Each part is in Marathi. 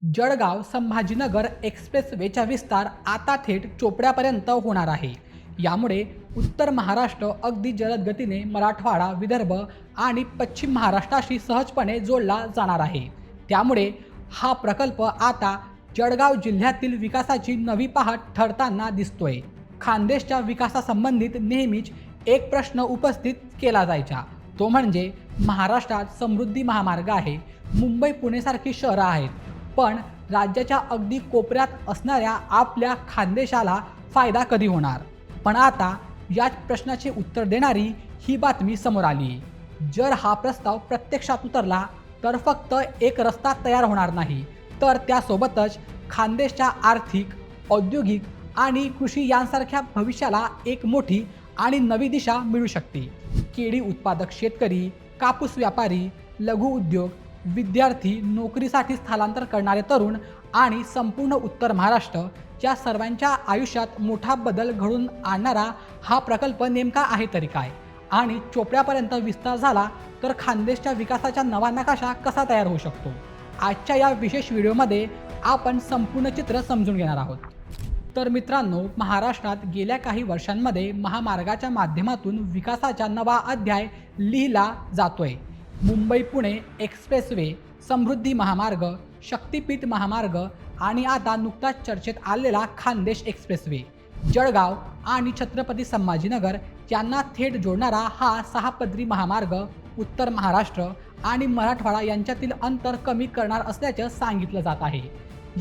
जळगाव संभाजीनगर एक्सप्रेसवेचा विस्तार आता थेट चोपड्यापर्यंत होणार आहे. यामुळे उत्तर महाराष्ट्र अगदी जलद गतीने मराठवाडा, विदर्भ आणि पश्चिम महाराष्ट्राशी सहजपणे जोडला जाणार आहे. त्यामुळे हा प्रकल्प आता जळगाव जिल्ह्यातील विकासाची नवी पहाट ठरताना दिसतोय. खानदेशच्या विकासासंबंधित नेहमीच एक प्रश्न उपस्थित केला जायचा, तो म्हणजे महाराष्ट्रात समृद्धी महामार्ग आहे, मुंबई पुणेसारखी शहरं आहेत, पण राज्याच्या अगदी कोपऱ्यात असणाऱ्या आपल्या खानदेशाला फायदा कधी होणार? पण आता याच प्रश्नाचे उत्तर देणारी ही बातमी समोर आली. जर हा प्रस्ताव प्रत्यक्षात उतरला तर फक्त एक रस्ता तयार होणार नाही, तर त्यासोबतच खानदेशच्या आर्थिक, औद्योगिक आणि कृषी यांसारख्या भविष्याला एक मोठी आणि नवी दिशा मिळू शकते. केळी उत्पादक शेतकरी, कापूस व्यापारी, लघु उद्योग, विद्यार्थी, नोकरीसाठी स्थलांतर करणारे तरुण आणि संपूर्ण उत्तर महाराष्ट्र या सर्वांच्या आयुष्यात मोठा बदल घडवून आणणारा हा प्रकल्प नेमका आहे तरी काय? आणि चोपड्यापर्यंत विस्तार झाला तर खानदेशच्या विकासाचा नवा नकाशा कसा तयार होऊ शकतो? आजच्या या विशेष व्हिडिओमध्ये आपण संपूर्ण चित्र समजून घेणार आहोत. तर मित्रांनो, महाराष्ट्रात गेल्या काही वर्षांमध्ये महामार्गाच्या माध्यमातून विकासाचा नवा अध्याय लिहिला जातोय. मुंबई पुणे एक्सप्रेसवे, समृद्धी महामार्ग, शक्तिपीठ महामार्ग आणि आता नुकताच चर्चेत आलेला खानदेश एक्सप्रेसवे. जळगाव आणि छत्रपती संभाजीनगर यांना थेट जोडणारा हा 6 पदरी महामार्ग उत्तर महाराष्ट्र आणि मराठवाडा यांच्यातील अंतर कमी करणार असल्याचं सांगितलं जात आहे.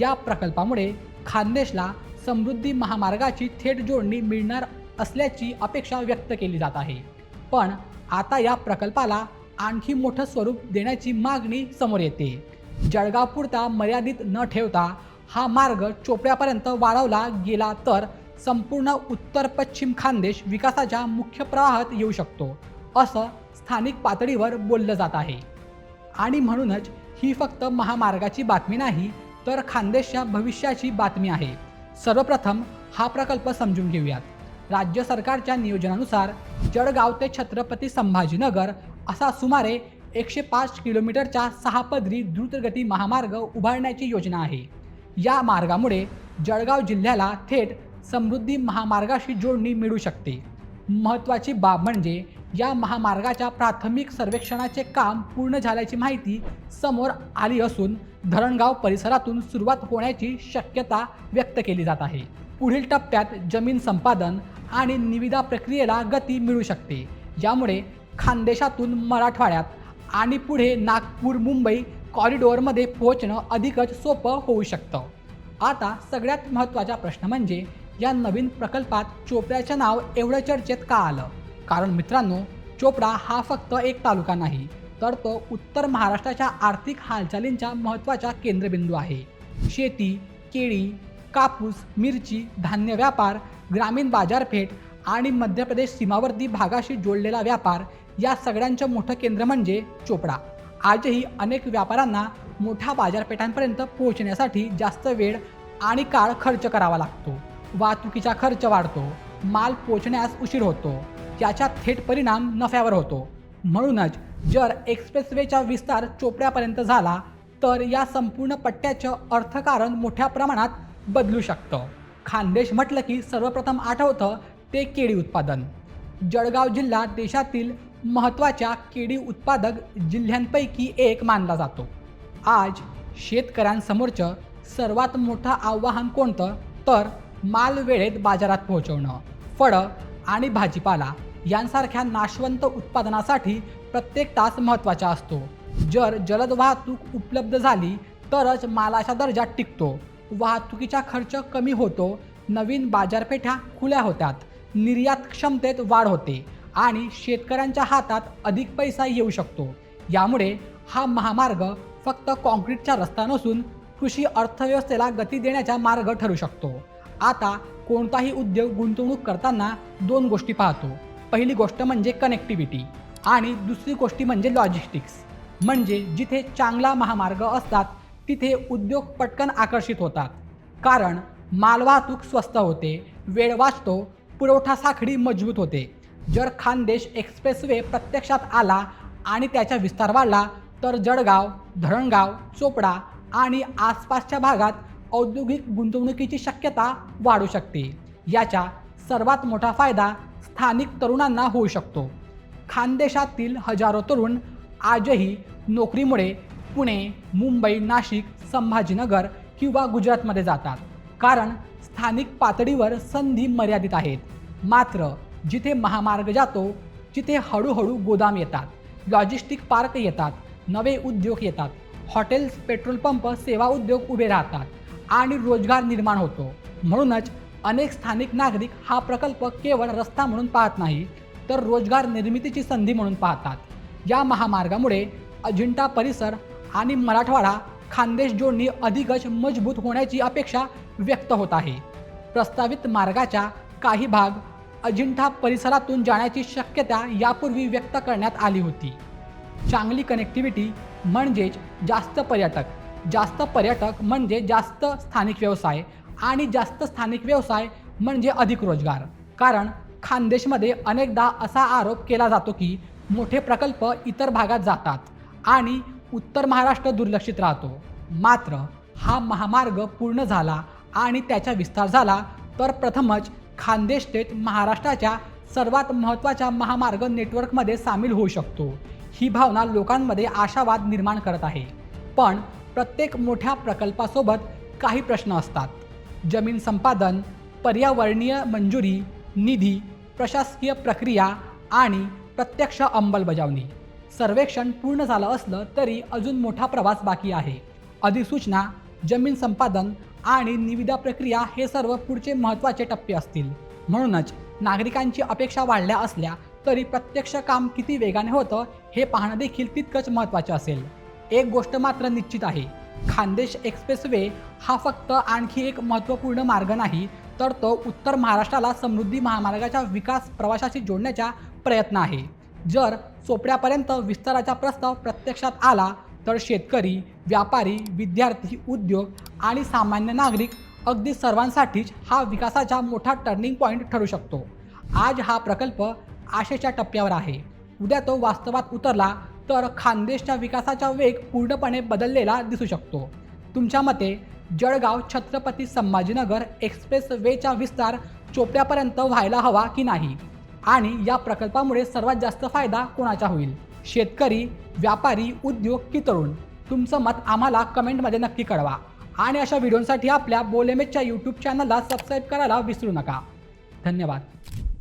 या प्रकल्पामुळे खानदेशला समृद्धी महामार्गाची थेट जोडणी मिळणार असल्याची अपेक्षा व्यक्त केली जात आहे. पण आता या प्रकल्पाला आणखी मोठं स्वरूप देण्याची मागणी समोर येते. जळगावपुरता मर्यादित न ठेवता हा मार्ग चोपड्यापर्यंत वाढवला गेला तर संपूर्ण उत्तर पश्चिम खानदेश विकासाच्या मुख्य प्रवाहात येऊ शकतो, असं स्थानिक पातळीवर बोललं जात आहे. आणि म्हणूनच ही फक्त महामार्गाची बातमी नाही, तर खानदेशच्या भविष्याची बातमी आहे. सर्वप्रथम हा प्रकल्प समजून घेऊयात. राज्य सरकारच्या नियोजनानुसार जळगाव ते छत्रपती संभाजीनगर असा सुमारे 105 किलोमीटरचा 6 पदरी द्रुतगती महामार्ग उभारण्याची योजना आहे. या मार्गामुळे जळगाव जिल्ह्याला थेट समृद्धी महामार्गाशी जोडणी मिळू शकते. महत्त्वाची बाब म्हणजे या महामार्गाच्या प्राथमिक सर्वेक्षणाचे काम पूर्ण झाल्याची माहिती समोर आली असून धरणगाव परिसरातून सुरुवात होण्याची शक्यता व्यक्त केली जात आहे. पुढील टप्प्यात जमीन संपादन आणि निविदा प्रक्रियेला गती मिळू शकते. यामुळे खानदेशातून मराठवाड्यात आणि पुढे नागपूर मुंबई कॉरिडॉरमध्ये पोहोचणं अधिकच सोपं होऊ शकतं. आता सगळ्यात महत्त्वाचा प्रश्न म्हणजे या नवीन प्रकल्पात चोपड्याचं नाव एवढं चर्चेत का आलं? कारण मित्रांनो, चोपडा हा फक्त एक तालुका नाही, तर तो उत्तर महाराष्ट्राच्या आर्थिक हालचालींचा महत्त्वाचा केंद्रबिंदू आहे. शेती, केळी, कापूस, मिरची, धान्य व्यापार, ग्रामीण बाजारपेठ आणि मध्य प्रदेश सीमावर्ती भागाशी जोडलेला व्यापार या सगळ्यांचं मोठं केंद्र म्हणजे चोपडा. आजही अनेक व्यापाऱ्यांना मोठ्या बाजारपेठांपर्यंत पोहोचण्यासाठी जास्त वेळ आणि काळ खर्च करावा लागतो. वाहतुकीचा खर्च वाढतो, माल पोहोचण्यास उशीर होतो, याचा थेट परिणाम नफ्यावर होतो. म्हणूनच जर एक्सप्रेसवेचा विस्तार चोपड्यापर्यंत झाला तर या संपूर्ण पट्ट्याचं अर्थकारण मोठ्या प्रमाणात बदलू शकतं. खानदेश म्हटलं की सर्वप्रथम आठवतं ते केळी उत्पादन. जळगाव जिल्हा देशातील महत्त्वाच्या केळी उत्पादक जिल्ह्यांपैकी एक मानला जातो. आज शेतकऱ्यांसमोरचं सर्वात मोठं आव्हान कोणतं? तर माल वेळेत बाजारात पोहोचवणं. फळं आणि भाजीपाला यांसारख्या नाशवंत उत्पादनासाठी प्रत्येक तास महत्त्वाचा असतो. जर जलद वाहतूक उपलब्ध झाली तरच मालाचा दर्जा टिकतो, वाहतुकीचा खर्च कमी होतो, नवीन बाजारपेठा खुल्या होतात, निर्यात क्षमतेत वाढ होते आणि शेतकऱ्यांच्या हातात अधिक पैसा येऊ शकतो. यामुळे हा महामार्ग फक्त कॉन्क्रीटचा रस्ता नसून कृषी अर्थव्यवस्थेला गती देण्याचा मार्ग ठरू शकतो. आता कोणताही उद्योग गुंतवणूक करताना 2 गोष्टी पाहतो. पहिली गोष्ट म्हणजे कनेक्टिव्हिटी आणि दुसरी गोष्ट म्हणजे लॉजिस्टिक्स. म्हणजे जिथे चांगला महामार्ग असतात तिथे उद्योग पटकन आकर्षित होतात, कारण मालवाहतूक स्वस्त होते, वेळ वाचतो, पुरवठा साखळी मजबूत होते. जर खानदेश एक्सप्रेसवे प्रत्यक्षात आला आणि त्याचा विस्तार वाढला तर जळगाव, धरणगाव, चोपडा आणि आसपासच्या भागात औद्योगिक गुंतवणुकीची शक्यता वाढू शकते। याचा सर्वात मोठा फायदा स्थानिक तरुणांना होऊ शकतो। खानदेशातील हजारो तरुण आजही नोकरीमुळे पुणे, मुंबई, नाशिक, संभाजीनगर किंवा गुजरातमध्ये जातात, कारण स्थानिक पातळीवर संधी मर्यादित आहेत। मात्र जिथे महामार्ग जातो, जिथे हळूहळू गोदाम येतात, लॉजिस्टिक पार्क येतात, नवे उद्योग येतात, हॉटेल्स, पेट्रोल पंप, सेवा उद्योग उभे राहतात आणि रोजगार निर्माण होतो। म्हणूनच अनेक स्थानिक नागरिक हा प्रकल्प केवळ रस्ता म्हणून पाहत नाही, तर रोजगार निर्मितीची संधी म्हणून पाहतात। या महामार्गामुळे अजिंठा परिसर आणि मराठवाडा खानदेश जोडणी अधिकच मजबूत होण्याची अपेक्षा व्यक्त होत आहे। प्रस्तावित मार्गाच्या काही भाग अजिंठा परिसरातून जाण्याची शक्यता यापूर्वी व्यक्त करण्यात आली होती। चांगली कनेक्टिव्हिटी म्हणजेच जास्त पर्यटक म्हणजे जास्त स्थानिक व्यवसाय आणि जास्त स्थानिक व्यवसाय म्हणजे अधिक रोजगार। कारण खानदेशमध्ये अनेकदा असा आरोप केला जातो की मोठे प्रकल्प इतर भागात जातात आणि उत्तर महाराष्ट्र दुर्लक्षित राहतो। मात्र हा महामार्ग पूर्ण झाला आणि त्याचा विस्तार झाला तर प्रथमच खानदेश स्टेट महाराष्ट्राच्या सर्वात महत्त्वाच्या महामार्ग नेटवर्कमध्ये सामील होऊ शकतो। ही भावना लोकांमध्ये आशावाद निर्माण करत आहे। पण प्रत्येक मोठ्या प्रकल्पासोबत काही प्रश्न असतात। जमीन संपादन, पर्यावरणीय मंजुरी, निधी, प्रशासकीय प्रक्रिया आणि प्रत्यक्ष अंमलबजावणी। सर्वेक्षण पूर्ण झालं असलं तरी अजून मोठा प्रवास बाकी आहे। अधिसूचना, जमीन संपादन आणि निविदा प्रक्रिया हे सर्व पुढचे महत्त्वाचे टप्पे असतील। म्हणूनच नागरिकांची अपेक्षा वाढल्या असल्या तरी प्रत्यक्ष काम किती वेगाने होतं हे पाहणं देखील तितकंच महत्त्वाचं असेल। एक गोष्ट मात्र निश्चित आहे, खानदेश एक्सप्रेसवे हा फक्त आणखी एक महत्त्वपूर्ण मार्ग नाही, तर तो उत्तर महाराष्ट्राला समृद्धी महामार्गाच्या विकास प्रवासाशी जोडण्याचा प्रयत्न आहे। जर चोपड्यापर्यंत विस्ताराचा प्रस्ताव प्रत्यक्षात आला तर शेतकरी, व्यापारी, विद्यार्थी, उद्योग आणि सामान्य नागरिक अगदी सर्वांसाठीच हा विकासाचा मोठा टर्निंग पॉईंट ठरू शकतो। आज हा प्रकल्प आशेच्या टप्प्यावर आहे, उद्या तो वास्तवात उतरला तर खानदेशच्या विकासाचा वेग पूर्णपणे बदललेला दिसू शकतो। तुमच्या मते जळगाव छत्रपती संभाजीनगर एक्सप्रेसवेचा विस्तार चोपड्यापर्यंत व्हायला हवा की नाही? आणि या प्रकल्पामुळे सर्वात जास्त फायदा कोणाचा होईल? शेतकरी, व्यापारी, उद्योग की तरुण? तुमचं मत आम्हाला कमेंटमध्ये नक्की कळवा आणि अशा व्हिडिओंसाठी आपल्या बोलेमेच्या यूट्यूब चॅनलला सबस्क्राईब करायला विसरू नका। धन्यवाद।